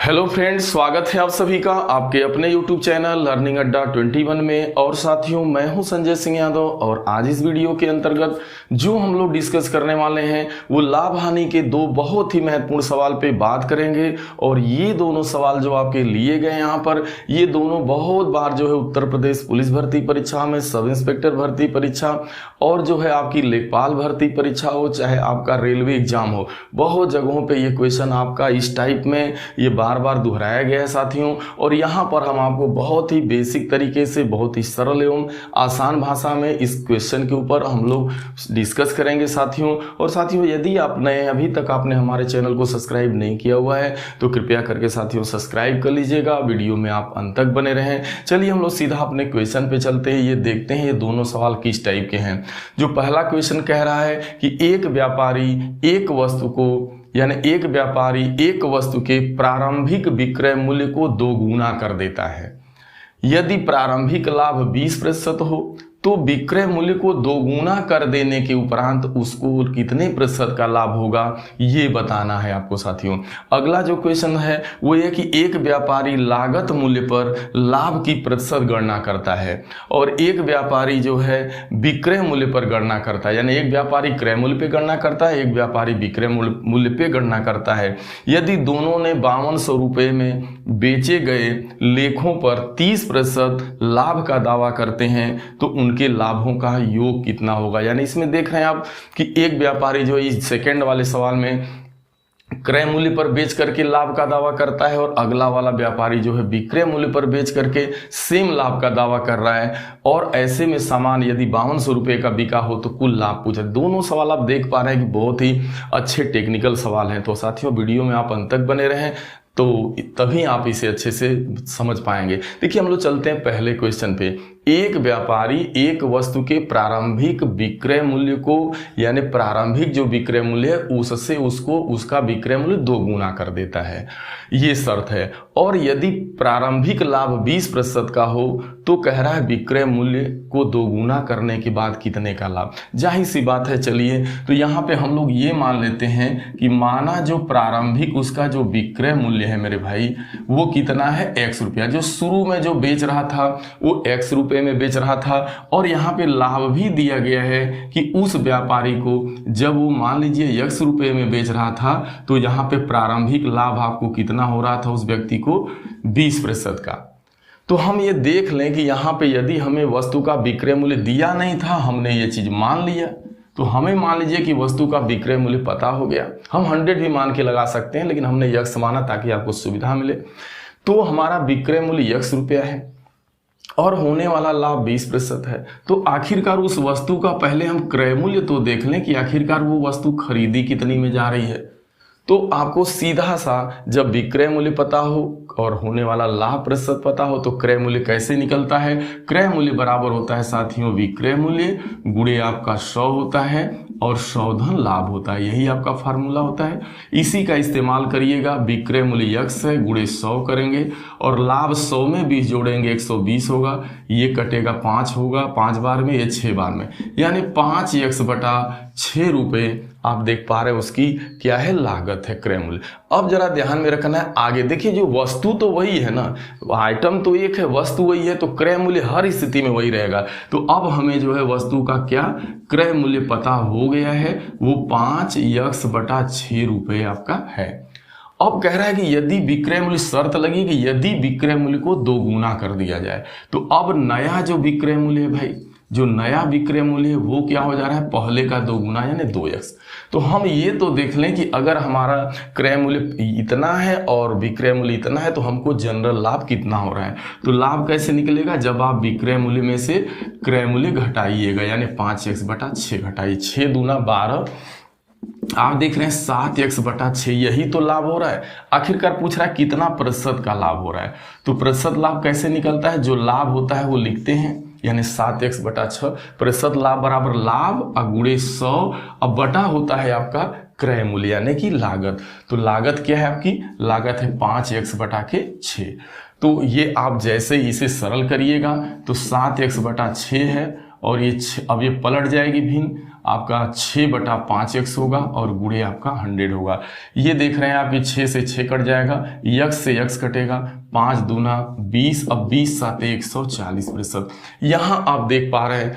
Hello friends, स्वागत है आप सभी का आपके अपने YouTube चैनल लर्निंग अड्डा 21 में। और साथियों, मैं हूं संजय सिंह यादव और आज इस वीडियो के अंतर्गत जो हम लोग डिस्कस करने वाले हैं वो लाभ हानि के दो बहुत ही महत्वपूर्ण सवाल पे बात करेंगे। और ये दोनों सवाल जो आपके लिए गए यहाँ पर, ये दोनों बहुत बार जो है उत्तर प्रदेश पुलिस भर्ती परीक्षा में, सब इंस्पेक्टर भर्ती परीक्षा और जो है आपकी लेखपाल भर्ती परीक्षा हो, चाहे आपका रेलवे एग्जाम हो, बहुत जगहों पे ये क्वेश्चन आपका इस टाइप में ये बार बार दोहराया गया है साथियों। और यहाँ पर हम आपको बहुत ही बेसिक तरीके से, बहुत ही सरल एवं आसान भाषा में इस क्वेश्चन के ऊपर हम लोग डिस्कस करेंगे साथियों। और साथियों, यदि आप नए अभी तक आपने हमारे चैनल को सब्सक्राइब नहीं किया हुआ है तो कृपया करके साथियों सब्सक्राइब कर लीजिएगा। वीडियो में आप अंत तक बने रहें। चलिए हम लोग सीधा अपने क्वेश्चन पे चलते हैं। ये देखते हैं ये दोनों सवाल किस टाइप के हैं। जो पहला क्वेश्चन कह रहा है कि एक व्यापारी एक वस्तु को यानी एक व्यापारी एक वस्तु के प्रारंभिक विक्रय मूल्य को दोगुना कर देता है। यदि प्रारंभिक लाभ 20% हो तो विक्रय मूल्य को दोगुना कर देने के उपरांत उसको कितने प्रतिशत का लाभ होगा, ये बताना है आपको साथियों। अगला जो क्वेश्चन है वो ये कि एक व्यापारी लागत मूल्य पर लाभ की प्रतिशत गणना करता है और एक व्यापारी जो है विक्रय मूल्य पर गणना करता है। यानी एक व्यापारी क्रय मूल्य पे गणना करता है, एक व्यापारी विक्रय मूल्य पे गणना करता है। यदि दोनों ने 5200 रुपये में बेचे गए लेखों पर 30% लाभ का दावा करते हैं तो उनके लाभों का योग कितना होगा। यानी इसमें देख रहे हैं आप कि एक व्यापारी जो इस सेकंड वाले सवाल में क्रय मूल्य पर बेच करके लाभ का दावा करता है और अगला वाला व्यापारी जो है विक्रय मूल्य पर बेच करके सेम लाभ का दावा कर रहा है। और ऐसे में सामान यदि 5200 रुपये का बिका हो तो कुल लाभ पूछा। दोनों सवाल आप देख पा रहे हैं कि बहुत ही अच्छे टेक्निकल सवाल हैं। तो साथियों, वीडियो में आप अंत तक बने रहें तो तभी आप इसे अच्छे से समझ पाएंगे। देखिए, हम लोग चलते हैं पहले क्वेश्चन पे। एक व्यापारी एक वस्तु के प्रारंभिक विक्रय मूल्य को यानी प्रारंभिक जो विक्रय मूल्य है उससे उसको उसका विक्रय मूल्य दोगुना कर देता है, ये शर्त है। और यदि प्रारंभिक लाभ 20% का हो तो कह रहा है विक्रय मूल्य को दोगुना करने के बाद कितने का लाभ। जाहिर सी बात है। चलिए, तो यहाँ पे हम लोग ये मान लेते हैं कि माना जो प्रारंभिक उसका जो विक्रय मूल्य है मेरे भाई वो कितना है, X रुपया। जो शुरू में जो बेच रहा था वो X रुपये में बेच रहा था। और यहाँ पे लाभ भी दिया गया है कि उस व्यापारी को जब वो मान लीजिए X रुपये में बेच रहा था तो यहाँ पे प्रारंभिक लाभ आपको कितना हो रहा था उस व्यक्ति को, 20% का। तो हम ये देख लें कि यहाँ पे यदि हमें वस्तु का विक्रय मूल्य दिया नहीं था, हमने ये चीज मान लिया, तो हमें मान लीजिए कि वस्तु का विक्रय मूल्य पता हो गया। हम 100 भी मान के लगा सकते हैं, लेकिन हमने X माना ताकि आपको सुविधा मिले। तो हमारा विक्रय मूल्य X रुपया है और होने वाला लाभ 20% है। तो आखिरकार उस वस्तु का पहले हम क्रय मूल्य तो देख लें कि आखिरकार वो वस्तु खरीदी कितनी में जा रही है। तो आपको सीधा सा जब विक्रय मूल्य पता हो और होने वाला लाभ प्रतिशत पता हो तो क्रय मूल्य कैसे निकलता है। क्रय मूल्य बराबर होता है साथियों विक्रय मूल्य गुणे आपका 100 होता है और 100 धन लाभ होता है। यही आपका फार्मूला होता है, इसी का इस्तेमाल करिएगा। विक्रय मूल्य X है, गुणे 100 करेंगे और लाभ 100 में 20 जोड़ेंगे 120 होगा। ये कटेगा 5 होगा 5 बार में, ये 6 बार में, यानी 5x बटा 6 रुपये आप देख पा रहे हैं उसकी क्या है, लागत है, क्रय मूल्य। अब जरा ध्यान में रखना है आगे। देखिए, जो वस्तु तो वही है ना, आइटम तो एक है, वस्तु वही है, तो क्रय मूल्य हर स्थिति में वही रहेगा। तो अब हमें जो है वस्तु का क्या क्रय मूल्य पता हो गया है, वो 5x बटा 6 रुपये आपका है। अब कह रहा है कि यदि विक्रय मूल्य, शर्त लगी कि यदि विक्रय मूल्य को दोगुना कर दिया जाए, तो अब नया जो विक्रय मूल्य है भाई, जो नया विक्रय मूल्य है वो क्या हो जा रहा है, पहले का दोगुना यानी 2x। तो हम ये तो देख लें कि अगर हमारा क्रय मूल्य इतना है और विक्रय मूल्य इतना है तो हमको जनरल लाभ कितना हो रहा है। तो लाभ कैसे निकलेगा, जब आप विक्रय मूल्य में से क्रय मूल्य घटाइएगा, यानी 5x बटा 6 घटाइए, 6 दूना 12, आप देख रहे हैं 7x बटा 6, यही तो लाभ हो रहा है। आखिरकार पूछ रहा है कितना प्रतिशत का लाभ हो रहा है। तो प्रतिशत लाभ कैसे निकलता है, जो लाभ होता है वो लिखते हैं, यानी 7x बटा 6 प्रतिशत लाभ बराबर लाभ गुणे 100 अब बटा होता है आपका क्रय मूल्य यानी कि लागत। तो लागत क्या है आपकी, लागत है 5x बटा के 6। तो ये आप जैसे इसे सरल करिएगा तो 7x बटा 6 है और ये अब ये पलट जाएगी भिन्न, आपका 6/5x होगा और गुणे आपका 100 होगा। ये देख रहे हैं आप, ये 6 से 6 कट जाएगा, x से x कटेगा, 5 दूना 20, अब 20 साते 140%। यहाँ आप देख पा रहे हैं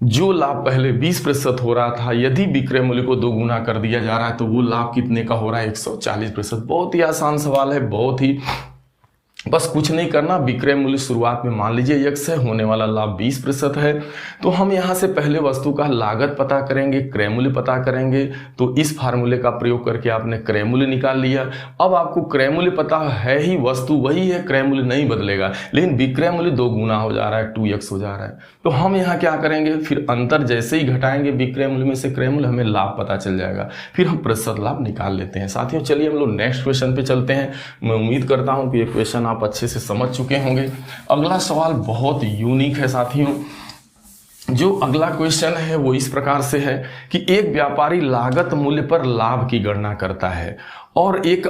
जो लाभ पहले 20% हो रहा था, यदि विक्रय मूल्य को 2 गुना कर दिया जा रहा है तो वो लाभ कितने का हो रहा है? 140%। बहुत ही आसान सवाल है, बहुत ही, बस कुछ नहीं करना। विक्रय मूल्य शुरुआत में मान लीजिए x है, होने वाला लाभ 20% है, तो हम यहाँ से पहले वस्तु का लागत पता करेंगे, क्रय मूल्य पता करेंगे। तो इस फार्मूले का प्रयोग करके आपने क्रय मूल्य निकाल लिया। अब आपको क्रय मूल्य पता है ही, वस्तु वही है, क्रय मूल्य नहीं बदलेगा, लेकिन विक्रय मूल्य 2 गुना हो जा रहा है, 2x हो जा रहा है। तो हम यहाँ क्या करेंगे, फिर अंतर जैसे ही घटाएंगे विक्रय मूल्य में से क्रय मूल्य, हमें लाभ पता चल जाएगा, फिर हम प्रतिशत लाभ निकाल लेते हैं। साथियों चलिए हम लोग नेक्स्ट क्वेश्चन पे चलते हैं। मैं उम्मीद करता हूँ कि ये क्वेश्चन आप अच्छे से समझ चुके होंगे। अगला सवाल बहुत यूनिक है साथियों। जो अगला क्वेश्चन है वो इस प्रकार से है कि एक व्यापारी लागत मूल्य पर लाभ की गणना करता है और एक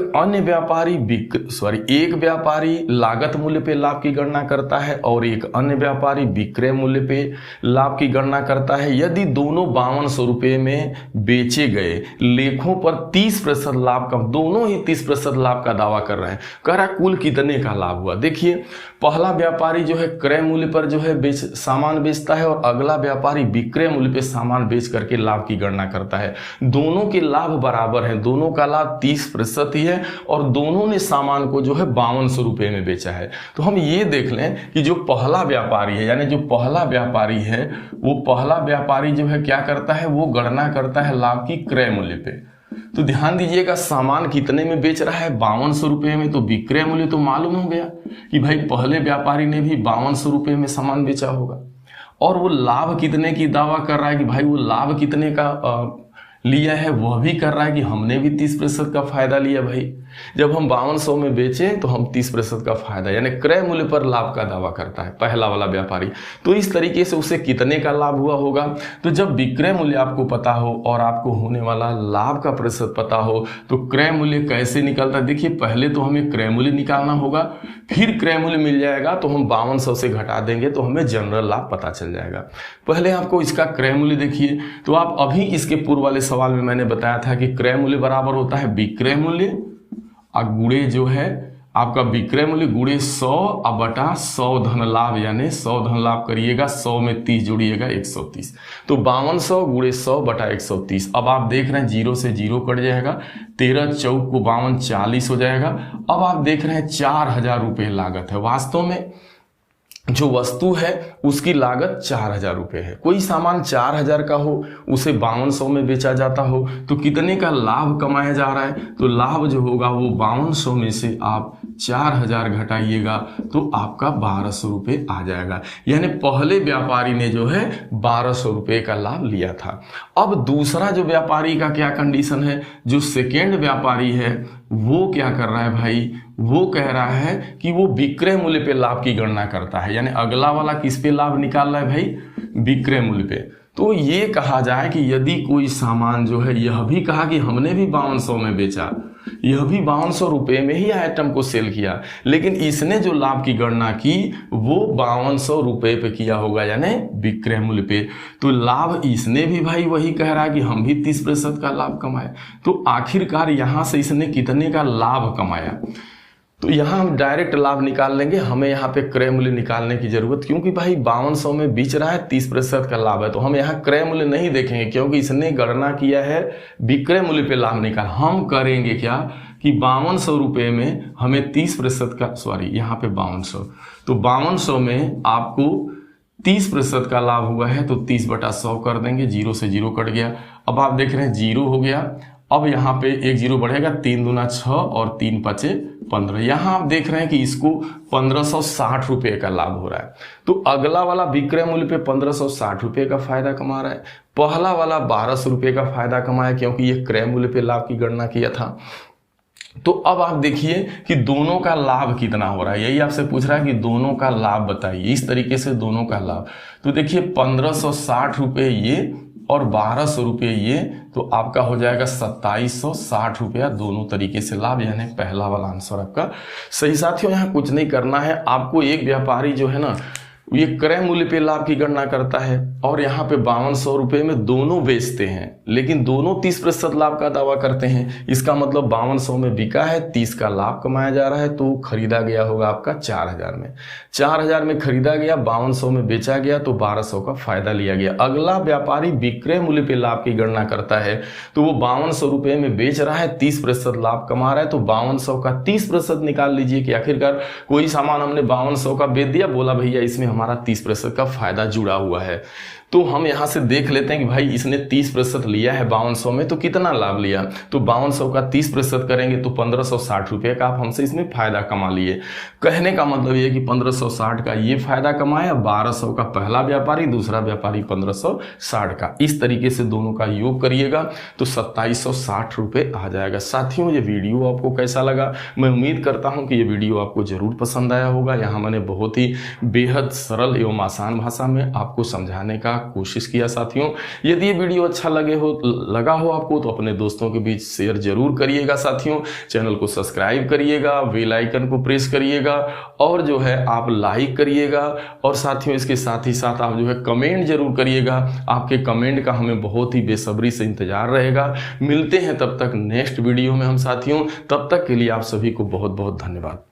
व्यापारी लागत मूल्य पे लाभ की गणना करता है और एक अन्य व्यापारी विक्रय मूल्य पे लाभ की गणना करता है। यदि दोनों 5200 रुपये में बेचे गए लेखों पर 30% लाभ का, दोनों ही 30% लाभ का दावा कर रहे हैं, कह रहा है कुल कितने का लाभ हुआ। देखिए पहला व्यापारी जो है क्रय मूल्य पर जो है सामान बेचता है और अगला व्यापारी विक्रय मूल्य पे सामान बेच करके लाभ की गणना करता है। दोनों के लाभ बराबर है, दोनों का लाभ 30% ही है और दोनों ने सामान को जो है 5200 रुपये में बेचा है। तो हम ये देख लें कि जो पहला व्यापारी है, यानी जो पहला व्यापारी है, वो पहला व्यापारी जो है क्या करता है, वो गणना करता है लाभ की क्रय मूल्य पे। तो ध्यान दीजिएगा सामान कितने में बेच रहा है, 5200 रुपये में, तो विक्रय मूल्य तो मालूम हो गया कि भाई पहले व्यापारी ने भी 5200 रुपये में सामान बेचा होगा। और वो लाभ कितने की दावा कर रहा है कि भाई वो लाभ कितने का लिया है, वह भी कर रहा है कि हमने भी 30% का फायदा लिया। भाई जब हम 5200 में बेचें तो हम 30% का फायदा, यानी क्रय मूल्य पर लाभ का दावा करता है पहला वाला व्यापारी। तो इस तरीके से उसे कितने का लाभ हुआ होगा। तो जब विक्रय मूल्य आपको पता हो और आपको होने वाला लाभ का प्रतिशत पता हो तो क्रय मूल्य कैसे निकलता है। देखिए पहले तो हमें क्रय मूल्य निकालना होगा, फिर क्रय मूल्य मिल जाएगा तो हम 5200 से घटा देंगे तो हमें जनरल लाभ पता चल जाएगा। पहले आपको इसका क्रय मूल्य देखिए, तो आप अभी इसके पूर्व वाले सवाल में मैंने बताया था कि क्रय मूल्य बराबर होता है विक्रय मूल्य और गुणे जो है आपका विक्रय मूल्य गुणे 100 और बटा 100 धन लाभ, यानी 100 धन लाभ करिएगा, 100 में 30 जोड़िएगा 130, तो 5200 गुणे 100 बटा 130। अब आप देख रहे हैं 0 से 0 कट जाएगा, 13 चौक को 52 40 हो जाएगा। अब आप देख रहे हैं 4000 रुपये लागत है। वास्तव में जो वस्तु है उसकी लागत 4000 रुपये है। कोई सामान 4000 का हो, उसे 5200 में बेचा जाता हो, तो कितने का लाभ कमाया जा रहा है। तो लाभ जो होगा वो 5200 में से आप 4000 घटाइएगा तो आपका 1200 रुपये आ जाएगा। यानी पहले व्यापारी ने जो है 1200 रुपये का लाभ लिया था। अब दूसरा जो व्यापारी का क्या कंडीशन है, जो सेकेंड व्यापारी है वो क्या कर रहा है भाई, वो कह रहा है कि वो विक्रय मूल्य पे लाभ की गणना करता है। यानी अगला वाला किस पे लाभ निकाल रहा है भाई, विक्रय मूल्य पे। तो ये कहा जाए कि यदि कोई सामान जो है, यह भी कहा कि हमने भी 5200 में बेचा, यह भी 5200 रुपये में ही आइटम को सेल किया, लेकिन इसने जो लाभ की गणना की वो 5200 रुपये पे किया होगा, यानी विक्रय मूल्य पे। तो लाभ इसने भी भाई वही कह रहा है कि हम भी 30% का लाभ कमाए। तो आखिरकार यहाँ से इसने कितने का लाभ कमाया, तो यहाँ हम डायरेक्ट लाभ निकाल लेंगे, हमें यहाँ पे क्रय मूल्य निकालने की जरूरत, क्योंकि भाई 5200 में बेच रहा है, 30% का लाभ है, तो हम यहाँ क्रय मूल्य नहीं देखेंगे क्योंकि इसने गणना किया है विक्रय मूल्य पे लाभ निकाल। हम करेंगे क्या कि 5200 रुपये में हमें 30% का, यहाँ पे 5200, तो 5200 में आपको 30% का लाभ हुआ है तो 30 बटा 100 कर देंगे, 0 से 0 कट गया। अब आप देख रहे हैं 0 हो गया। अब यहाँ पे 1 0 बढ़ेगा, 3 दूना 6 और 3 पचे 15। यहाँ आप देख रहे हैं कि इसको 1560 रुपये का लाभ हो रहा है। तो अगला वाला विक्रय मूल्य पे 1560 रुपये का फायदा कमा रहा है, पहला वाला 1200 रुपये का फायदा कमाया क्योंकि ये क्रय मूल्य पे लाभ की गणना किया था। तो अब आप देखिए कि दोनों का लाभ कितना हो रहा है, यही आपसे पूछ रहा है कि दोनों का लाभ बताइए। इस तरीके से दोनों का लाभ, तो देखिए 1560 रुपये ये और 1200 रुपये ये, तो आपका हो जाएगा 2760 रुपया, दोनों तरीके से लाभ, यानी पहला वाला आंसर आपका सही। साथियों यहाँ कुछ नहीं करना है आपको, एक व्यापारी जो है ना ये क्रय मूल्य पे लाभ की गणना करता है और यहाँ पे 5200 रुपये में दोनों बेचते हैं, लेकिन दोनों 30% लाभ का दावा करते हैं। इसका मतलब 5200 में बिका है, 30 का लाभ कमाया जा रहा है, तो खरीदा गया होगा आपका 4000 में। 4000 में खरीदा गया, 5200 में बेचा गया, तो 1200 का फायदा लिया गया। अगला व्यापारी विक्रय मूल्य पे लाभ की गणना करता है, तो वो 5200 रुपये में बेच रहा है, 30% लाभ कमा रहा है, तो 5200 का 30% निकाल लीजिए कि आखिरकार कोई सामान हमने 5200 का बेच दिया, बोला भैया इसमें हमारा 30% का फायदा जुड़ा हुआ है। तो हम यहां से देख लेते हैं कि भाई इसने 30% लिया है 5200 में, तो कितना लाभ लिया, तो 5200 का 30% करेंगे तो 1560 रुपये का आप हमसे इसमें फायदा कमा लिए। कहने का मतलब ये कि 1560 का ये फायदा कमाया, 1200 का पहला व्यापारी, दूसरा व्यापारी 1560 का। इस तरीके से दोनों का योग करिएगा तो 2760 रुपये आ जाएगा। साथियों, ये वीडियो आपको कैसा लगा? मैं उम्मीद करता हूँ कि ये वीडियो आपको जरूर पसंद आया होगा। यहाँ मैंने बहुत ही बेहद सरल एवं आसान भाषा में आपको समझाने का कोशिश किया। साथियों, यदि ये वीडियो अच्छा लगा हो आपको तो अपने दोस्तों के बीच शेयर जरूर करिएगा। साथियों, चैनल को सब्सक्राइब करिएगा, बेल आइकन को प्रेस करिएगा और जो है आप लाइक करिएगा। और साथियों, इसके साथ ही साथ आप जो है कमेंट जरूर करिएगा। आपके कमेंट का हमें बहुत ही बेसब्री से इंतजार रहेगा। मिलते हैं तब तक नेक्स्ट वीडियो में हम साथियों, तब तक के लिए आप सभी को बहुत बहुत धन्यवाद।